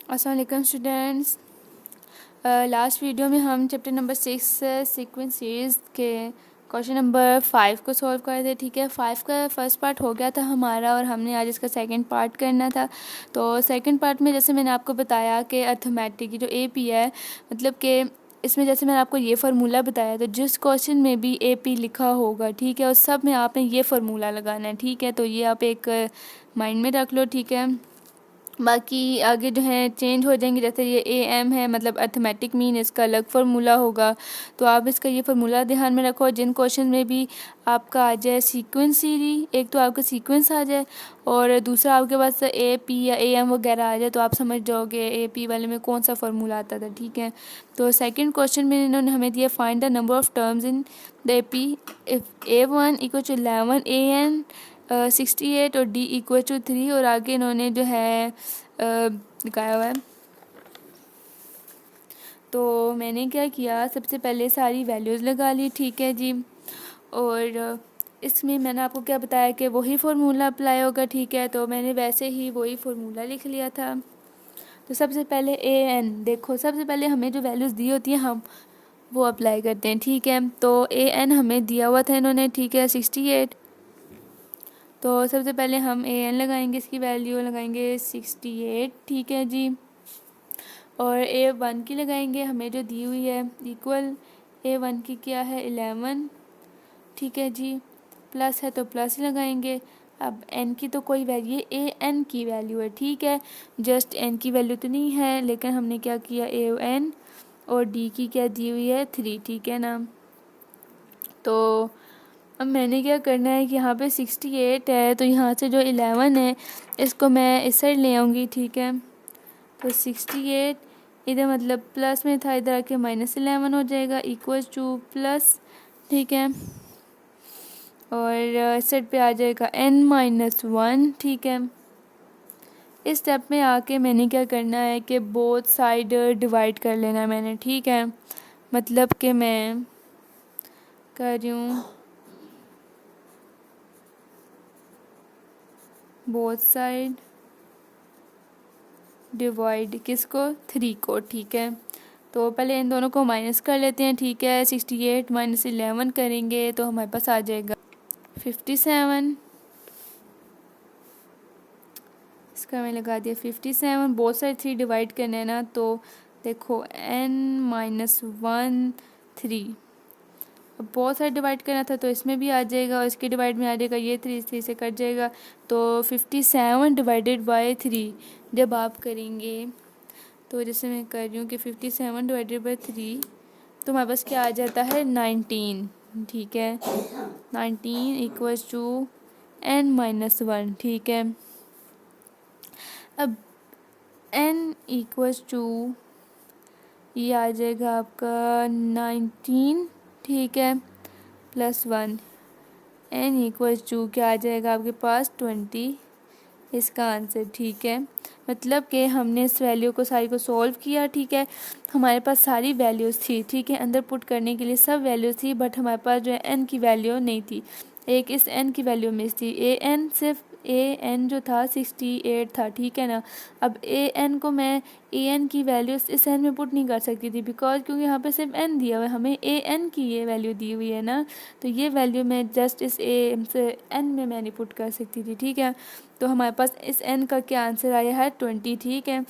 अस्सलाम वालेकुम students. Last video में हम चैप्टर नंबर 6 सीक्वेंस सीरीज़ के क्वेश्चन नंबर 5 को सॉल्व कर थे। ठीक है, 5 का फर्स्ट पार्ट हो गया था हमारा और हमने आज इसका सेकंड पार्ट करना था। तो सेकंड पार्ट में जैसे मैंने आपको बताया कि अर्थमेटिक की जो AP है, मतलब कि इसमें जैसे मैंने आपको ये फार्मूला बताया, तो जिस क्वेश्चन में भी AP लिखा होगा, ठीक है, उस सब में आपने ये फार्मूला लगाना है। ठीक है, तो ये आप एक माइंड में रख लो। ठीक है, बाकी आगे जो है चेंज हो जाएंगे। जैसे ये AM है, मतलब अर्थमेटिक मीन, इसका अलग फार्मूला होगा। तो आप इसका ये फार्मूला ध्यान में रखो। जिन क्वेश्चन में भी आपका आ जाए सीक्वेंस सीरीज, एक तो आपका सीक्वेंस आ जाए और दूसरा आपके पास AP या AM वगैरह आ जाए, तो आप समझ जाओगे AP वाले में कौन सा फार्मूला आता था। ठीक है, तो सेकंड क्वेश्चन में इन्होंने हमें दिया find the number of terms in the AP if A1 equal to 11, AN 68 और D इक्वल टू 3। और आगे इन्होंने जो है दिखाया हुआ है। तो मैंने क्या किया, सबसे पहले सारी वैल्यूज़ लगा ली। ठीक है जी, और इसमें मैंने आपको क्या बताया कि वही फार्मूला अप्लाई होगा। ठीक है, तो मैंने वैसे ही वही फार्मूला लिख लिया था। तो सबसे पहले AN देखो, सबसे पहले हमें जो वैल्यूज़ दी होती हैं हम वो अप्लाई करते हैं। ठीक है, तो AN हमें दिया हुआ था इन्होंने, ठीक है, 68। तो सबसे पहले हम AN लगाएंगे, इसकी वैल्यू लगाएंगे 68। ठीक है जी, और A1 की लगाएंगे, हमें जो दी हुई है इक्वल A1 की क्या है 11। ठीक है जी, प्लस है तो प्लस ही लगाएंगे। अब N की तो कोई वैल्यू, ये AN की वैल्यू है। ठीक है, जस्ट N की वैल्यू तो नहीं है, लेकिन हमने क्या किया AN और D की क्या दी हुई है 3। ठीक है ना, तो अब मैंने क्या करना है कि यहाँ पे 68 है, तो यहाँ से जो 11 है इसको मैं इस साइड ले आऊँगी। ठीक है, तो 68 इधर मतलब प्लस में था, इधर आके -11 हो जाएगा इक्वल टू प्लस। ठीक है, और इस साइड पे आ जाएगा N-1। ठीक है, इस स्टेप में आके मैंने क्या करना है कि बोथ साइड डिवाइड कर लेना है मैंने। ठीक है, मतलब कि मैं कर रही हूँ बोथ साइड डिवाइड किसको, 3 को। ठीक है, तो पहले इन दोनों को माइनस कर लेते हैं। ठीक है, 68 - 11 करेंगे तो हमारे पास आ जाएगा 57। इसका मैं लगा दिया 57। बोथ साइड 3 डिवाइड करना है ना, तो देखो N-1 3। अब बहुत साइड डिवाइड करना था तो इसमें भी आ जाएगा और इसके डिवाइड में आ जाएगा ये 3 से कट जाएगा। तो 57 डिवाइडेड बाय 3 जब आप करेंगे, तो जैसे मैं कर रही हूँ कि 57 डिवाइडेड बाय 3, तो हमारे पास क्या आ जाता है 19। ठीक है, 19 इक्वल्स टू N-1। ठीक है, अब N इक्वल्स टू ये आ जाएगा आपका 19। ठीक है, +1 N इक्वल्स टू क्या आ जाएगा आपके पास 20, इसका आंसर। ठीक है, मतलब कि हमने इस वैल्यू को सारी को सॉल्व किया। ठीक है, हमारे पास सारी वैल्यूज़ थी। ठीक है, अंदर पुट करने के लिए सब वैल्यूज़ थी, बट हमारे पास जो है N की वैल्यू नहीं थी, एक इस N की वैल्यू मिस थी। सिर्फ AN जो था 68 था। ठीक है ना, अब AN को मैं AN की वैल्यू इस N में पुट नहीं कर सकती थी, बिकॉज क्योंकि यहाँ पे सिर्फ N दिया हुआ है, हमें AN की ये वैल्यू दी हुई है ना, तो ये वैल्यू मैं जस्ट इस N में मैं नहीं पुट कर सकती थी। ठीक है, तो हमारे पास इस N का क्या आंसर आया है 20। ठीक है,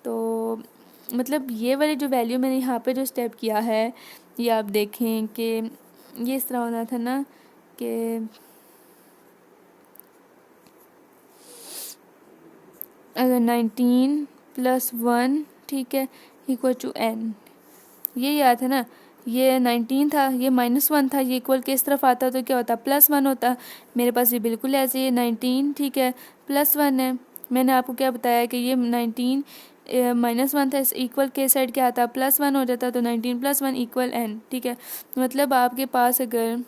तो मतलब ये वाली जो वैल्यू मैंने यहाँ पे जो स्टेप किया है, ये आप देखें कि ये इस तरह होना था ना कि अगर 19 + 1, ठीक है, इक्वल टू N, ये याद है ना, ये 19 था, ये -1 था, ये इक्वल के इस तरफ आता तो क्या होता +1 होता। मेरे पास ये बिल्कुल ऐसे ही 19, ठीक है, +1 है। मैंने आपको क्या बताया कि ये 19 -1 था, इस इक्वल के साइड क्या आता +1 हो जाता, तो 19 + 1 इक्वल N। ठीक है, मतलब आपके पास अगर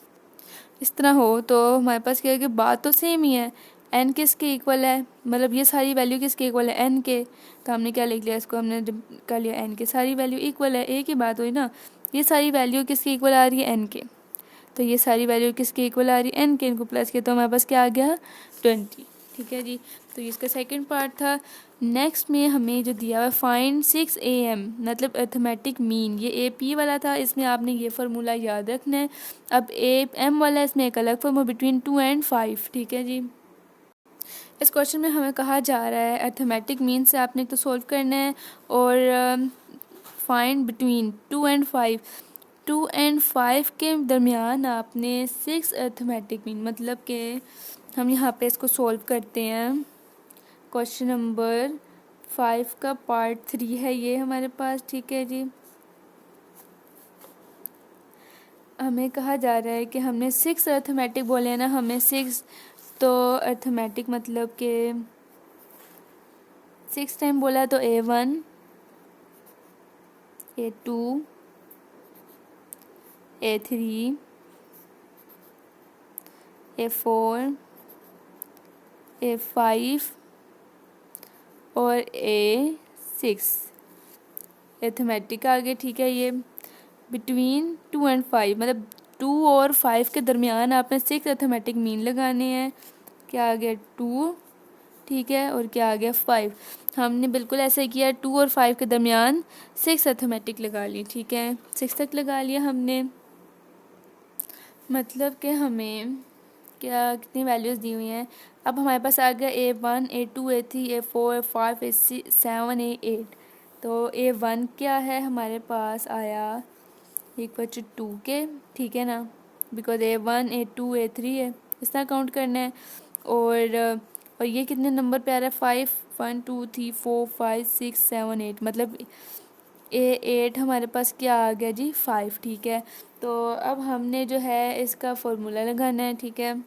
इस तरह हो तो हमारे पास क्या है कि बात तो सेम ही है। N किसके इक्वल है, मतलब ये सारी वैल्यू किसके इक्वल है N के, तो हमने क्या लिख लिया, इसको हमने जब कर लिया N के सारी वैल्यू इक्वल है, एक ही बात हुई ना। ये सारी वैल्यू किसके इक्वल आ रही है N के, तो ये सारी वैल्यू किसके इक्वल आ रही है N के, इनको प्लस किया तो हमारे पास क्या आ गया 20। ठीक है जी। तो ये इसका सेकंड पार्ट था। नेक्स्ट में हमें जो दिया हुआ फाइंड 6 AM मतलब अर्थमेटिक मीन, ये AP वाला था, इसमें आपने ये फार्मूला याद रखना है। अब AM वाला इसमें एक अलग फार्मूला बिटवीन 2 and 5, ठीक है जी। इस क्वेश्चन में हमें कहा जा रहा है अर्थमेटिक मीन से आपने तो सॉल्व करना है और फाइंड बिटवीन 2 and 5। 2 and 5 के दरमियान आपने 6 अर्थमेटिक मीन, मतलब कि हम यहाँ पे इसको सॉल्व करते हैं। क्वेश्चन नंबर 5 का पार्ट 3 है ये हमारे पास, ठीक है जी। हमें कहा जा रहा है कि हमने 6 अर्थमेटिक बोले हैं ना, हमें 6, तो अर्थमेटिक मतलब कि 6 टाइम बोला तो A1 A2 A3 A4 A5 और A6 अर्थमेटिक आ गए, ठीक है। ये बिटवीन 2 and 5 मतलब 2 और 5 के दरमियान आपने 6 अर्थमेटिक मीन लगाने हैं। क्या आ गया 2, ठीक है, और क्या आ गया 5। हमने बिल्कुल ऐसे किया, 2 और 5 के दरमियान 6 अर्थमेटिक लगा ली, ठीक है, 6 तक लगा लिया हमने। मतलब कि हमें क्या कितनी वैल्यूज़ दी हुई हैं। अब हमारे पास आ गया A1 A2 A3 A4 A5 A6 A7 A8। तो A1 क्या है हमारे पास आया इक्वल टू 2 के, ठीक है ना, बिकॉज A1 A2 A3 है, इस तरह काउंट करना है। और ये कितने नंबर पे आ रहा है 5 1 2 3 4 5 6 7 8, मतलब A8 हमारे पास क्या आ गया जी 5, ठीक है। तो अब हमने जो है इसका फॉर्मूला लगाना है, ठीक है।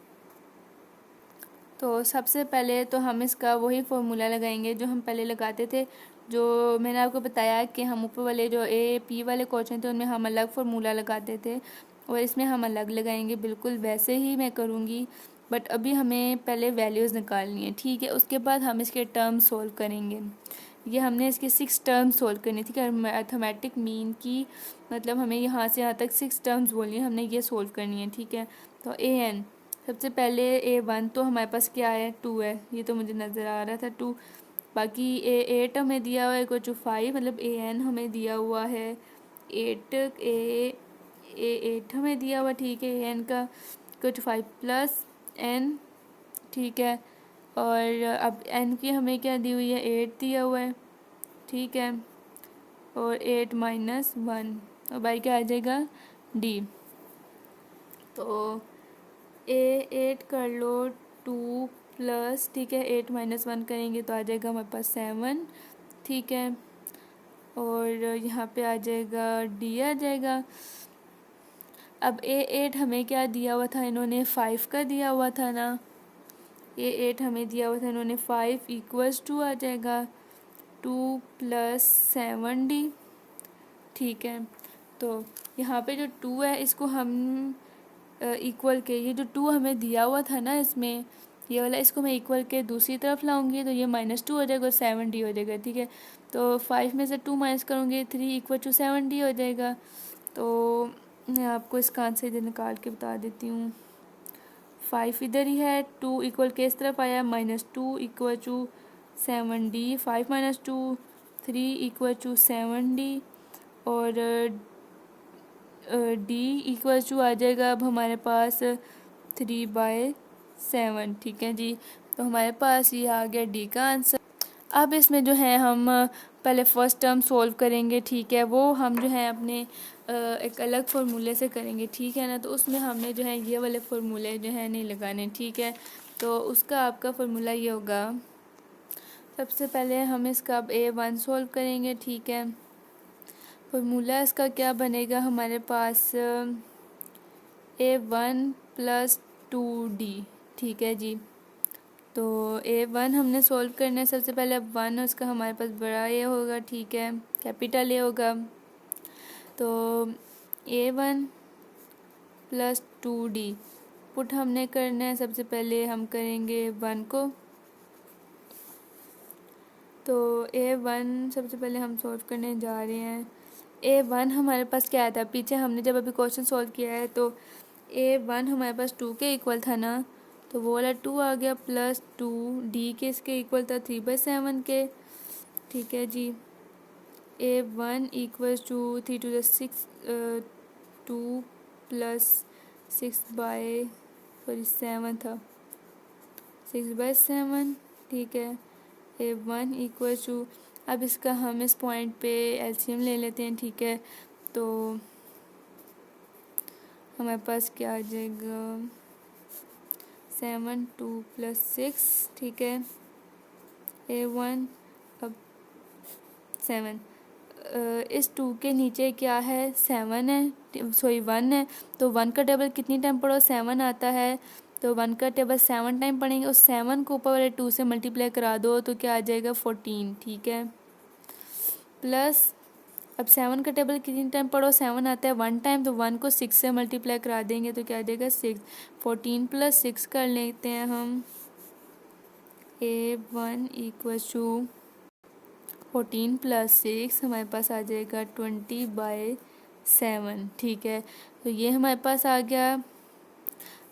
तो सबसे पहले तो हम इसका वही फार्मूला लगाएंगे जो हम पहले लगाते थे, जो मैंने आपको बताया कि हम ऊपर वाले जो AP वाले क्वेश्चन थे उनमें हम अलग फार्मूला लगाते थे और इसमें हम अलग लगाएंगे। बिल्कुल वैसे ही मैं करूँगी, बट अभी हमें पहले वैल्यूज़ निकालनी है, ठीक है। उसके बाद हम इसके टर्म सोल्व करेंगे। ये हमने इसके 6 टर्म्स सोल्व करनी, ठीक है। मैथमेटिक मीन की मतलब हमें यहाँ से यहाँ तक 6 टर्म्स बोलनी है, हमने ये सोल्व करनी है, ठीक है। तो AN सबसे पहले A1 तो हमारे पास क्या है 2 है, ये तो मुझे नज़र आ रहा था 2। बाकी A8 हमें दिया हुआ है इक्वल टू 5, मतलब AN हमें दिया हुआ है 8 A8 हमें दिया हुआ, ठीक है। AN का इक्वल टू 5 प्लस N, ठीक है। और अब N की हमें क्या दी हुई है 8 दिया हुआ है, ठीक है। और 8 माइनस 1 और बाई क्या आ जाएगा D। तो A8 कर लो 2 प्लस, ठीक है, 8 माइनस 1 करेंगे तो आ जाएगा हमारे पास 7, ठीक है। और यहाँ पे आ जाएगा D आ जाएगा। अब A8 हमें क्या दिया हुआ था, इन्होंने 5 का दिया हुआ था ना, A8 हमें दिया हुआ था इन्होंने 5 इक्वल्स टू आ जाएगा 2 प्लस 7D, ठीक है। तो यहाँ पे जो 2 है इसको हम इक्वल के, ये जो 2 हमें दिया हुआ था ना इसमें ये वाला, इसको मैं इक्वल के दूसरी तरफ लाऊंगी तो ये -2 हो जाएगा और 7D हो जाएगा, ठीक है। तो 5 में से 2 माइनस करूँगी 3 इक्वल टू 7D हो जाएगा। तो मैं आपको इसका आंसर इधर निकाल के बता देती हूँ। 5 इधर ही है, 2 इक्वल के इस तरफ आया, -2 equal to 7D, 5 minus 2 3 equal to 7D और D इक्वल टू आ जाएगा अब हमारे पास 3/7, ठीक है जी। तो हमारे पास ये आ गया D का आंसर। अब इसमें जो है हम पहले फर्स्ट टर्म सोल्व करेंगे, ठीक है। वो हम जो है अपने एक अलग फार्मूले से करेंगे, ठीक है ना। तो उसमें हमने जो है ये वाले फार्मूले जो है नहीं लगाने, ठीक है। तो उसका आपका फार्मूला ये होगा, सबसे पहले हम इसका अब A1 सोल्व करेंगे, ठीक है। फार्मूला इसका क्या बनेगा हमारे पास A1 प्लस 2D, ठीक है जी। तो A1 हमने सोल्व करना है सबसे पहले, अब 1 उसका हमारे पास बड़ा A होगा, ठीक है, कैपिटल A होगा। तो A1 प्लस 2D पुट हमने करना है, सबसे पहले हम करेंगे 1 को। तो A1 सबसे पहले हम सॉल्व करने जा रहे हैं। A1 हमारे पास क्या था, पीछे हमने जब अभी क्वेश्चन सॉल्व किया है तो A1 हमारे पास 2 के इक्वल था ना, तो वो वाला 2 आ गया प्लस 2 डी के इसके इक्वल था 3/7 के, ठीक है जी। A1 equals to 3 to the 6 2 plus 7 था 6/7, ठीक है। A1 इक्वल्स टू, अब इसका हम इस पॉइंट पे एलसीएम ले लेते हैं, ठीक है। तो हमारे पास क्या आ जाएगा 7 2 + 6, ठीक है। A1 अब 7, इस 2 के नीचे क्या है 7 है, सॉरी 1 है, तो 1 का टेबल कितनी टाइम पढ़ो 7 आता है, तो 1 का टेबल 7 टाइम पढ़ेंगे, उस 7 को ऊपर वाले 2 से मल्टीप्लाई करा दो तो क्या आ जाएगा 14, ठीक है। प्लस अब 7 का टेबल कितनी टाइम पढ़ो 7 आता है 1 टाइम, तो 1 को 6 से मल्टीप्लाई करा देंगे तो क्या आ जाएगा 6, 14 + 6 कर लेते हैं हम। A1 इक्वल्स टू 14 + 6 हमारे पास आ जाएगा 20/7, ठीक है। तो ये हमारे पास आ गया।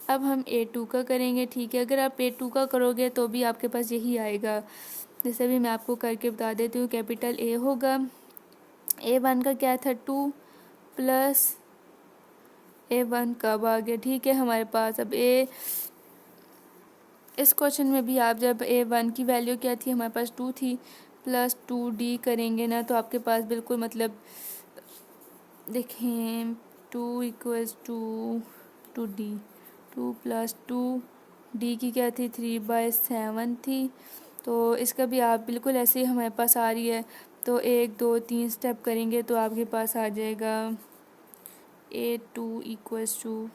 अब हम A2 का करेंगे, ठीक है। अगर आप A2 का करोगे तो भी आपके पास यही आएगा, जैसे भी मैं आपको करके बता देती हूँ। कैपिटल A होगा, A1 का क्या था 2 प्लस A1 कब आ गया, ठीक है हमारे पास। अब इस क्वेश्चन में भी आप जब A1 की वैल्यू क्या थी हमारे पास 2 थी, प्लस 2D करेंगे ना तो आपके पास बिल्कुल मतलब देखें 2 इक्वल्स टू 2D, 2 + 2D की क्या थी 3/7 थी। तो इसका भी आप बिल्कुल ऐसे ही हमारे पास आ रही है, तो 1 2 3 स्टेप करेंगे तो आपके पास आ जाएगा A2 इक्वल्स टू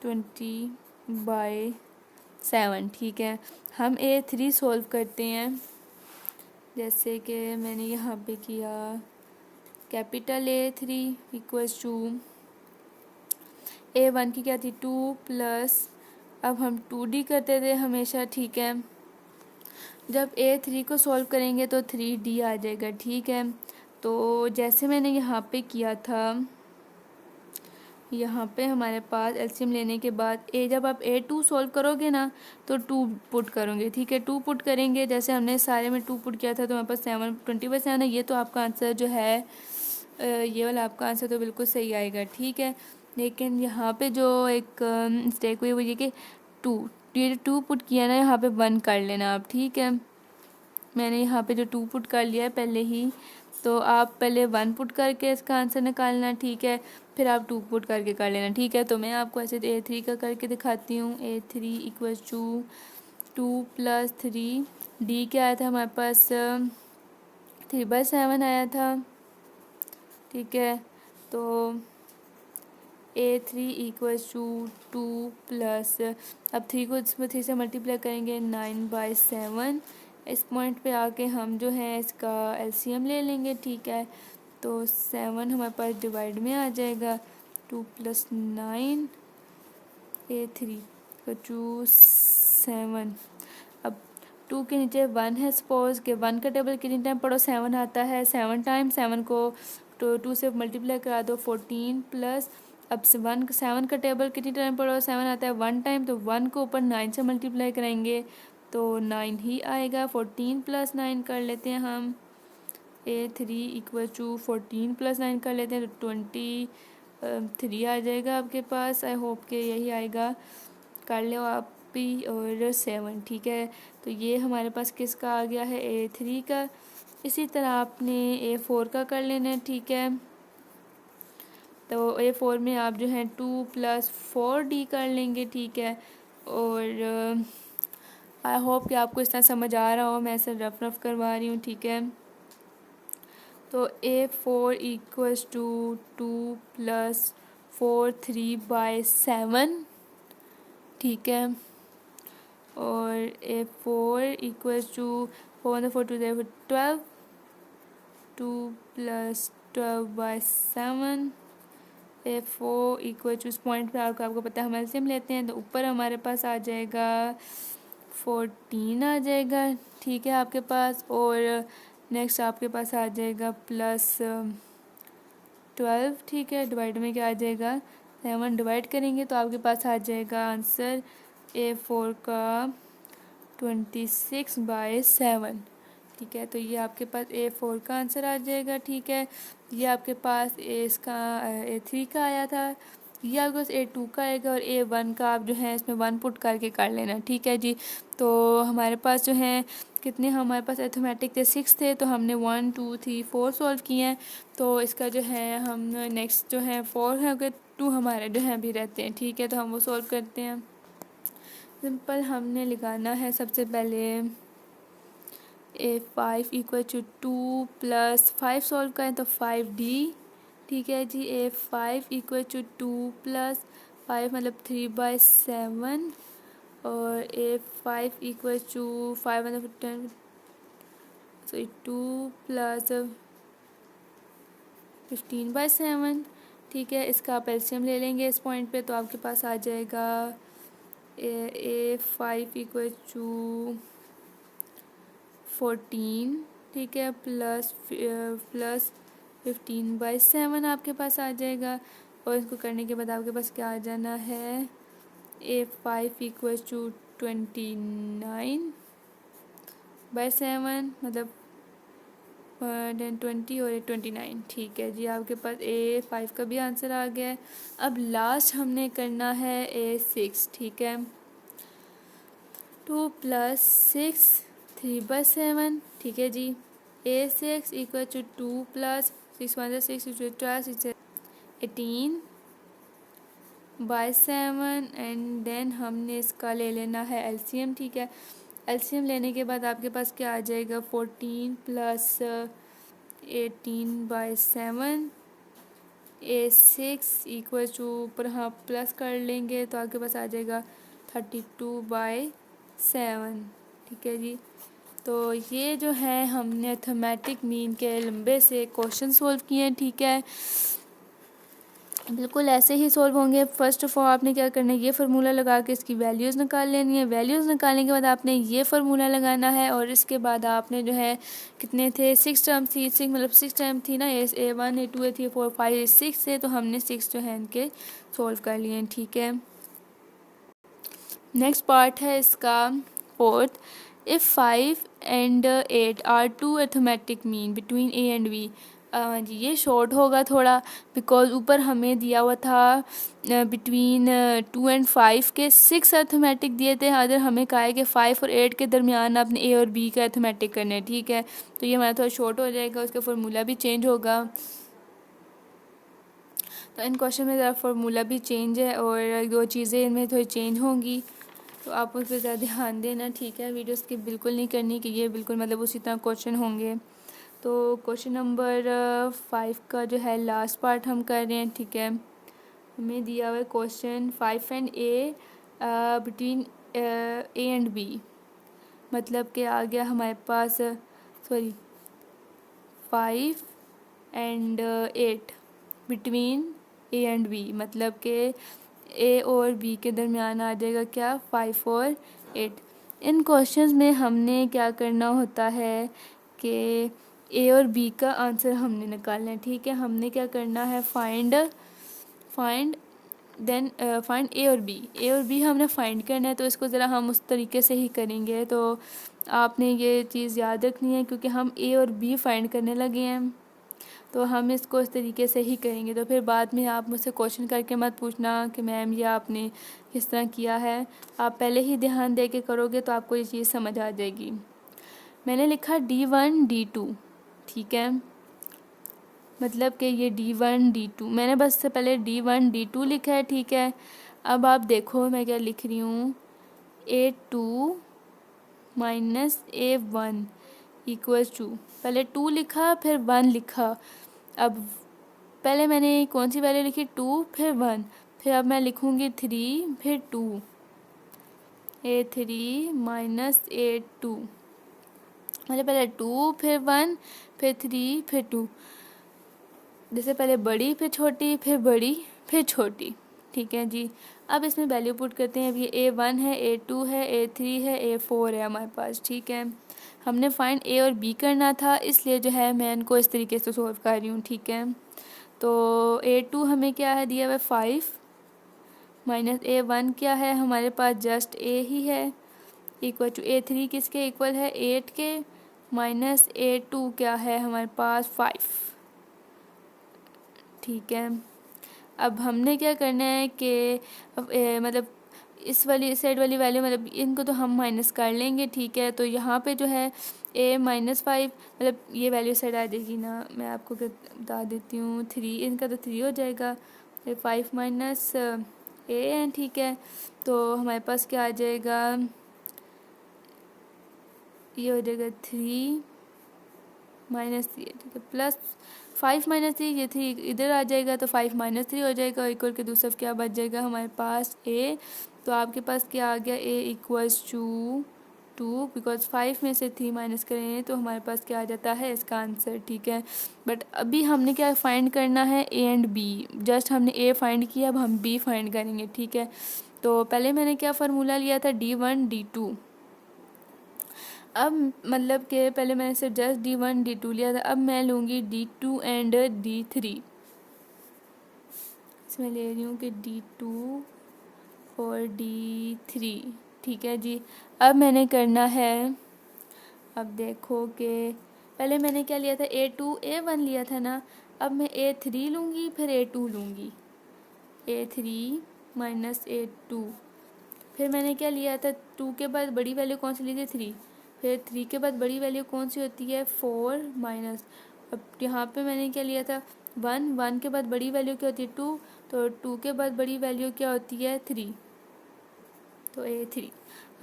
20/7, ठीक है। हम A3 सॉल्व करते हैं, जैसे कि मैंने यहाँ पे किया। Capital A3 equals to A1 की क्या थी 2 प्लस, अब हम 2D करते थे हमेशा, ठीक है। जब A3 को सॉल्व करेंगे तो 3D आ जाएगा, ठीक है। तो जैसे मैंने यहाँ पे किया था, यहाँ पे हमारे पास एलसीएम लेने के बाद जब आप A2 सॉल्व करोगे ना तो 2 पुट करोगे, ठीक है। 2 पुट करेंगे, जैसे हमने सारे में 2 पुट किया था तो हमारे पास 20/7 है। ये तो आपका आंसर जो है ये वाला आपका आंसर तो बिल्कुल सही आएगा, ठीक है। लेकिन यहाँ पे जो एक मिस्टेक हुई वो ये कि 2 पुट किया ना, यहाँ पे 1 कर लेना आप, ठीक है। मैंने यहाँ पे जो 2 पुट कर लिया है पहले ही, तो आप पहले 1 पुट करके इसका आंसर निकालना, ठीक है। फिर आप 2 पुट करके कर लेना, ठीक है। तो मैं आपको ऐसे A3 का करके दिखाती हूँ। A3 इक्वल्स टू 2 + 3D क्या आया था हमारे पास 3/7 आया था, ठीक है। तो A3 इक्वल्स टू 2 प्लस, अब 3 को इसमें 3 से मल्टीप्लाई करेंगे 9/7। इस पॉइंट पे आके हम जो है इसका एलसीएम ले लेंगे, ठीक है। तो 7 हमारे पास डिवाइड में आ जाएगा, 2 + 9 A3 को 2 7। अब 2 के नीचे 1 है, सपोज के 1 का टेबल कितनी टाइम पढ़ो 7 आता है 7 टाइम, 7 को 2 से मल्टीप्लाई करा दो 14 प्लस, अब 7 का टेबल कितनी टाइम पढ़ो 7 आता है 1 टाइम, तो 1 को ऊपर 9 से मल्टीप्लाई करेंगे तो 9 ही आएगा। 14 + 9 कर लेते हैं हम। A3 इक्वल टू 14 + 9 कर लेते हैं तो 23 आ जाएगा आपके पास। आई होप के यही आएगा, कर लो आप भी। और 7, ठीक है। तो ये हमारे पास किसका आ गया है A3 का। इसी तरह आपने A4 का कर लेना है, ठीक है। तो A4 में आप जो है 2 + 4D कर लेंगे, ठीक है। और आई होप कि आपको इस तरह समझ आ रहा हो, मैं ऐसे रफ करवा रही हूँ, ठीक है। तो A4 इक्वल्स टू 2 + 4 3/7, ठीक है। और A4 equals to 4 4 2 12, 2 + 12/7। A4 equal to, इस पॉइंट पे आपको पता है हम एलसीएम लेते हैं तो ऊपर हमारे पास आ जाएगा 14 आ जाएगा, ठीक है आपके पास। और नेक्स्ट आपके पास आ जाएगा +12, ठीक है। डिवाइड में क्या आ जाएगा 7 डिवाइड करेंगे तो आपके पास आ जाएगा आंसर A4 का 26/7, ठीक है। तो ये आपके पास A4 का आंसर आ जाएगा, ठीक है। ये आपके पास इसका A3 का आया था, ये आपके पास A2 का आएगा, और A1 का आप जो है इसमें 1 पुट करके कर लेना, ठीक है जी। तो हमारे पास जो है कितने, हमारे पास अर्थमेटिक थे 6 थे, तो हमने 1 2 3 4 सॉल्व किए हैं। तो इसका जो है हम नेक्स्ट जो है 4 है, अगर 2 हमारे जो है अभी रहते हैं, ठीक है। तो हम वो सॉल्व करते हैं। सिंपल हमने लगाना है सबसे पहले A5 इक्वल टू 2 + 5 सॉल्व करें तो 5D, ठीक है जी। A5 इक्वल टू 2 + 5 मतलब 3/7, और A5 इक्वल टू 5 मतलब 10, सॉरी 2 + 15/7, ठीक है। इसका आप एलसीएम ले लेंगे इस पॉइंट पे, तो आपके पास आ जाएगा A5 इक्वल टू 14, ठीक है, प्लस 15/7 आपके पास आ जाएगा। और इसको करने के बाद आपके पास क्या आ जाना है, A5 इक्वल टू 29/7 मतलब 20 और 29, ठीक है जी। आपके पास A5 का भी आंसर आ गया है। अब लास्ट हमने करना है A6, ठीक है। 2 + 6 3/7, ठीक है जी। A6 equal to 2 + 6 1 6 12 6 18/7, and then हमने इसका ले लेना है एलसीएम, ठीक है। एलसीएम लेने के बाद आपके पास क्या आ जाएगा, 14 + 18/7। A6 इक्वल टू ऊपर हाँ प्लस कर लेंगे तो आपके पास आ जाएगा 32/7, ठीक है जी। तो ये जो है हमने अर्थमेटिक मीन के लंबे से क्वेश्चन सॉल्व किए हैं, ठीक है। बिल्कुल ऐसे ही सॉल्व होंगे। फर्स्ट ऑफ ऑल आपने क्या करना है, ये फार्मूला लगा के इसकी वैल्यूज़ निकाल लेनी है। वैल्यूज़ निकालने के बाद आपने ये फार्मूला लगाना है, और इसके बाद आपने जो है कितने थे, 6 टर्म थी, 6 मतलब 6 टाइम थी ना, A1 A2 A3 A4 5 6 थे, तो हमने 6 जो है इनके सॉल्व कर लिए हैं, ठीक है। नेक्स्ट पार्ट है इसका 4th। If 5 and 8 are two arithmetic mean between A and B, जी ये शॉर्ट होगा थोड़ा, बिकॉज ऊपर हमें दिया हुआ था बिटवीन 2 and 5 के 6 अर्थमेटिक दिए थे। अगर हमें कहा है कि 5 और 8 के दरमियान आपने A और B का अर्थमेटिक करना है, ठीक है। तो ये हमारा थोड़ा शॉर्ट हो जाएगा, उसका फार्मूला भी चेंज होगा। तो इन क्वेश्चन में ज़रा फार्मूला भी चेंज है, और दो चीज़ें इनमें थोड़ी चेंज होंगी, तो आप उस पर ज़्यादा ध्यान देना, ठीक है। वीडियो स्किप बिल्कुल नहीं करनी कि ये बिल्कुल मतलब उसी तरह क्वेश्चन होंगे। तो क्वेश्चन नंबर 5 का जो है लास्ट पार्ट हम कर रहे हैं, ठीक है। हमें दिया हुआ है question 5 and A between A and B, मतलब कि आ गया हमारे पास 5 and 8 between A and B, मतलब कि A और B के दरमियान आ जाएगा क्या, 5 और 8। इन क्वेश्चंस में हमने क्या करना होता है कि A और B का आंसर हमने निकालना है, ठीक है। हमने क्या करना है, फाइंड A और B हमने फाइंड करना है। तो इसको ज़रा हम उस तरीके से ही करेंगे, तो आपने ये चीज़ याद रखनी है, क्योंकि हम A और B फाइंड करने लगे हैं, तो हम इसको इस तरीके से ही करेंगे। तो फिर बाद में आप मुझसे क्वेश्चन करके मत पूछना कि मैम ये आपने किस तरह किया है। आप पहले ही ध्यान दे के करोगे तो आपको ये चीज़ समझ आ जाएगी। मैंने लिखा D1 D2, ठीक है, मतलब कि ये D1 D2 मैंने बस से पहले D1 D2 लिखा है, ठीक है। अब आप देखो मैं क्या लिख रही हूँ, A2 - A1 इक्वल्स टू, पहले 2 लिखा फिर 1 लिखा। अब पहले मैंने कौन सी वैल्यू लिखी, 2 फिर 1, फिर अब मैं लिखूँगी 3 फिर 2, A3 - A2, मतलब पहले 2 फिर 1 फिर 3 फिर 2, जैसे पहले बड़ी फिर छोटी फिर बड़ी फिर छोटी, ठीक है जी। अब इसमें वैल्यू पुट करते हैं। अब ये A1 है, A2 है, A3 है, A4 है हमारे पास, ठीक है। हमने फाइंड A और B करना था, इसलिए जो है मैं इनको इस तरीके से सॉल्व कर रही हूँ, ठीक है। तो A2 हमें क्या है दिया हुआ है 5, -A1 क्या है हमारे पास, जस्ट A ही है, इक्वल टू A3 किसके इक्वल है, 8 के, -A2 क्या है हमारे पास, 5। ठीक है, अब हमने क्या करना है कि मतलब इस वाली साइड वाली वैल्यू, मतलब इनको तो हम माइनस कर लेंगे। ठीक है, तो यहाँ पे जो है A-5, मतलब ये वैल्यू साइड आ जाएगी ना, मैं आपको बता देती हूँ, 3, इनका तो 3 हो जाएगा, 5 माइनस A है। ठीक है, तो हमारे पास क्या आ जाएगा, ये हो जाएगा 3 माइनस 3। ठीक है, प्लस 5 माइनस 3, ये 3 इधर आ जाएगा तो 5 माइनस 3 हो जाएगा, इक्वल के दूसरा क्या बच जाएगा हमारे पास A। तो आपके पास क्या आ गया, A इक्वल्स टू 2, बिकॉज 5 में से 3 माइनस करें तो हमारे पास क्या आ जाता है इसका आंसर। ठीक है, बट अभी हमने क्या फाइंड करना है, A एंड B। जस्ट हमने A फाइंड किया, अब हम B फाइंड करेंगे। ठीक है, तो पहले मैंने क्या फार्मूला लिया था, D1 D2। अब मतलब कि पहले मैंने सिर्फ जस्ट D1 D2 लिया था, अब मैं लूँगी D2 एंड D3। इसमें ले रही हूँ कि D2 और D3। ठीक है जी, अब मैंने करना है, अब देखो कि पहले मैंने क्या लिया था, A2 A1 लिया था ना, अब मैं A3 लूँगी, फिर A2 लूँगी, A3 माइनस A2। फिर मैंने क्या लिया था, 2 के बाद बड़ी वैल्यू कौन सी ली थी, 3। फिर 3 के बाद बड़ी वैल्यू कौन सी होती है, 4 माइनस, अब यहाँ पे मैंने क्या लिया था, 1 के बाद बड़ी वैल्यू क्या होती है, 2, तो 2 के बाद बड़ी वैल्यू क्या होती है, 3, तो A3।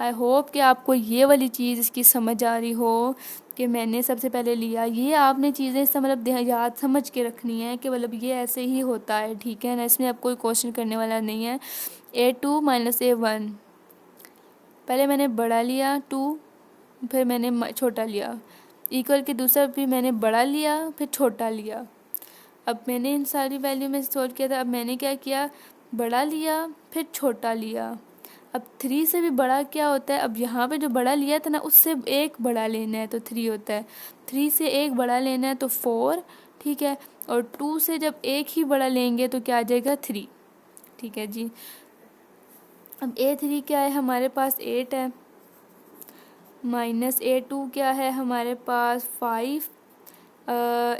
आई होप कि आपको ये वाली चीज़ इसकी समझ आ रही हो कि मैंने सबसे पहले लिया, ये आपने चीज़ें इससे मतलब याद समझ के रखनी है कि मतलब ये ऐसे ही होता है। ठीक है ना, इसमें अब कोई क्वेश्चन करने वाला नहीं है। A2 माइनस A1, पहले मैंने बड़ा लिया 2, फिर मैंने छोटा लिया, इक्वल के दूसरा भी मैंने बड़ा लिया फिर छोटा लिया। अब मैंने इन सारी वैल्यू में सोल्व किया था, अब मैंने क्या किया, बड़ा लिया फिर छोटा लिया। अब 3 से भी बड़ा क्या होता है, अब यहाँ पे जो बड़ा लिया था ना उससे एक बड़ा लेना है तो 3 होता है, 3 से एक बड़ा लेना है तो 4। ठीक है, और 2 से जब एक ही बड़ा लेंगे तो क्या आ जाएगा, 3। ठीक है जी, अब A3 क्या है हमारे पास, 8 है, माइनस A2 क्या है हमारे पास, 5,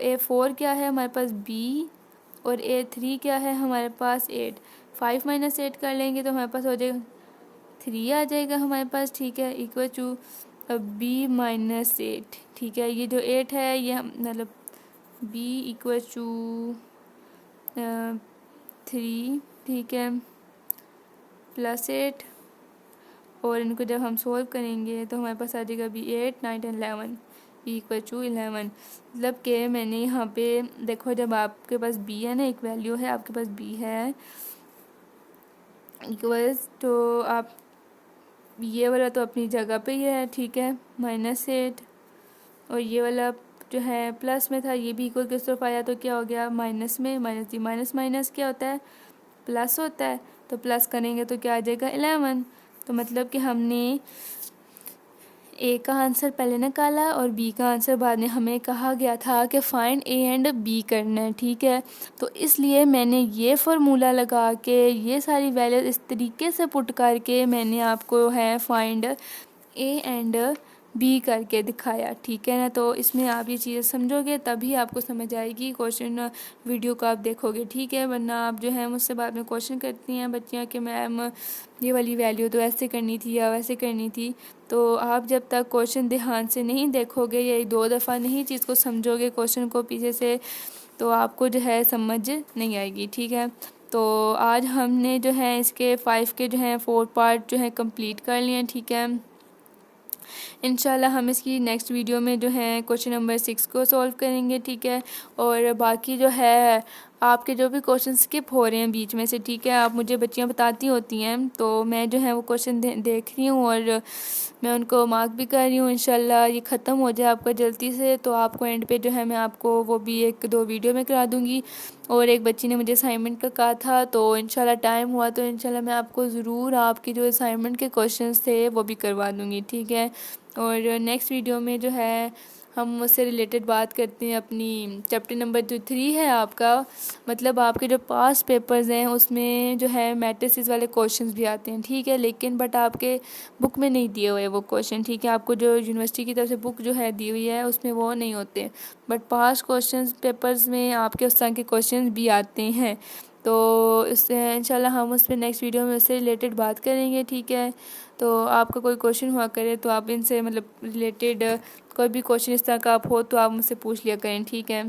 A4 क्या है हमारे पास, B, और A3 क्या है हमारे पास, 8। 5 माइनस 8 कर लेंगे तो हमारे पास हो जाएगा 3 आ जाएगा हमारे पास। ठीक है, इक्वल टू B माइनस 8। ठीक है, ये जो 8 है ये मतलब B इक्वल टू 3। ठीक है, प्लस 8, और इनको जब हम सोल्व करेंगे तो हमारे पास आ जाएगा B 8 9 10 11, B इक्वल टू 11। मतलब कि मैंने यहाँ पे देखो, जब आपके पास B है ना, एक वैल्यू है आपके पास B है इक्वल्स, तो आप ये वाला तो अपनी जगह पे ही है। ठीक है, -8, और ये वाला जो है प्लस में था, ये भी इक्वल किस तरफ आया तो क्या हो गया, माइनस में, माइनस, माइनस माइनस क्या होता है, प्लस होता है, तो प्लस करेंगे तो क्या आ जाएगा, 11। तो मतलब कि हमने A का आंसर पहले निकाला और B का आंसर बाद में, हमें कहा गया था कि फाइंड A एंड B करना है। ठीक है, तो इसलिए मैंने ये फार्मूला लगा के ये सारी वैल्यूज इस तरीके से पुट करके मैंने आपको है फाइंड A एंड B करके दिखाया। ठीक है ना, तो इसमें आप ये चीज़ें समझोगे तभी आपको समझ आएगी, क्वेश्चन वीडियो को आप देखोगे। ठीक है, वरना आप जो है मुझसे बाद में क्वेश्चन करती हैं बच्चियाँ कि मैम ये वाली वैल्यू तो ऐसे करनी थी या वैसे करनी थी, तो आप जब तक क्वेश्चन ध्यान से नहीं देखोगे या 2 दफ़ा नहीं चीज़ को समझोगे क्वेश्चन को पीछे से, तो आपको जो है समझ नहीं आएगी। ठीक है, तो आज हमने जो है इसके 5 के जो है 4 पार्ट जो है कंप्लीट कर लिए। ठीक है, इंशाल्लाह हम इसकी नेक्स्ट वीडियो में जो है क्वेश्चन नंबर 6 को सॉल्व करेंगे। ठीक है, और बाकी जो है आपके जो भी क्वेश्चन स्किप हो रहे हैं बीच में से, ठीक है, आप मुझे बच्चियाँ बताती होती हैं तो मैं जो है वो क्वेश्चन देख रही हूँ और मैं उनको मार्क भी कर रही हूँ। इंशाल्लाह ये ख़त्म हो जाए आपका जल्दी से, तो आपको एंड पे जो है मैं आपको वो भी 1-2 वीडियो में करा दूँगी। और एक बच्ची ने मुझे असाइनमेंट का कहा था, तो इंशाल्लाह टाइम हुआ तो इंशाल्लाह मैं आपको ज़रूर आपकी जो असाइनमेंट के क्वेश्चंस थे वो भी करवा दूँगी। ठीक है, और नेक्स्ट वीडियो में जो है हम उससे रिलेटेड बात करते हैं। अपनी चैप्टर नंबर जो 3 है आपका, मतलब आपके जो पास पेपर्स हैं उसमें जो है मैट्रिसेस वाले क्वेश्चंस भी आते हैं, ठीक है, लेकिन बट आपके बुक में नहीं दिए हुए वो क्वेश्चन, ठीक है। आपको जो यूनिवर्सिटी की तरफ से बुक जो है दी हुई है उसमें वो नहीं होते, बट पास क्वेश्चंस पेपर्स में आपके उस तरह के क्वेश्चंस भी आते हैं। तो इससे इंशाल्लाह हम उस पर नेक्स्ट वीडियो में उससे रिलेटेड बात करेंगे, ठीक है। तो आपका कोई क्वेश्चन हुआ करे तो आप इनसे मतलब रिलेटेड कोई भी क्वेश्चन इस तरह का आप हो तो आप मुझसे पूछ लिया करें, ठीक है।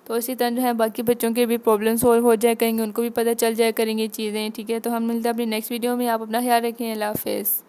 तो इसी तरह जो है बाकी बच्चों के भी प्रॉब्लम सॉल्व हो जाए करेंगे, उनको भी पता चल जाए करेंगे चीज़ें, ठीक है। तो हम मिलते हैं अपनी नेक्स्ट वीडियो में। आप अपना ख्याल रखें। अल्लाह हाफ़िज़।